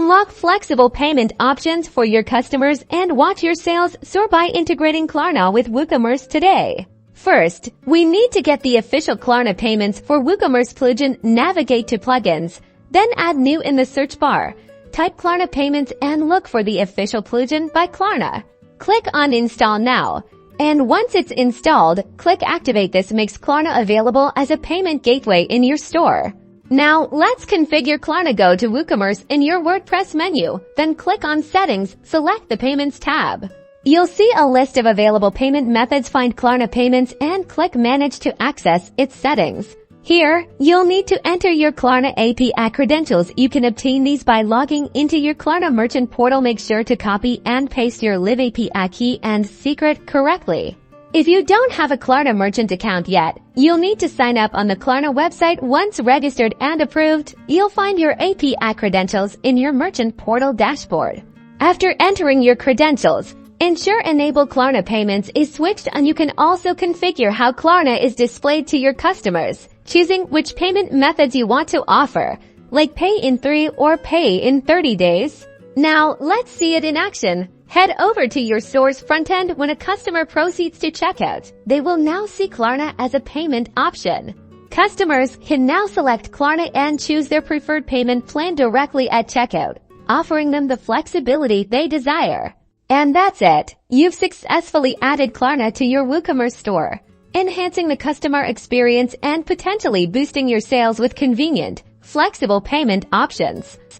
Unlock flexible payment options for your customers and watch your sales soar by integrating Klarna with Woocommerce today. First, we need to get the official Klarna Payments for Woocommerce plugin. Navigate to Plugins, then add New in the search bar. Type Klarna Payments and look for the official plugin by Klarna. Click on Install Now. And once it's installed, click Activate. This makes Klarna available as a payment gateway in your store. Now, let's configure Klarna. Go to Woocommerce in your WordPress menu, then click on Settings, select the Payments tab. You'll see a list of available payment methods. Find Klarna Payments and click Manage to access its settings. Here, you'll need to enter your Klarna API credentials. You can obtain these by logging into your Klarna merchant portal. Make sure to copy and paste your Live API key and secret correctly. If you don't have a Klarna merchant account yet, you'll need to sign up on the Klarna website. Once registered and approved, you'll find your API credentials in your merchant portal dashboard. After entering your credentials, ensure Enable Klarna Payments is switched on. You can also configure how Klarna is displayed to your customers, choosing which payment methods you want to offer, like Pay in 3 or Pay in 30 days. Now, let's see it in action. Head over to your store's front end. When a customer proceeds to checkout, they will now see Klarna as a payment option. Customers can now select Klarna and choose their preferred payment plan directly at checkout, offering them the flexibility they desire. And that's it. You've successfully added Klarna to your Woocommerce store, enhancing the customer experience and potentially boosting your sales with convenient, flexible payment options.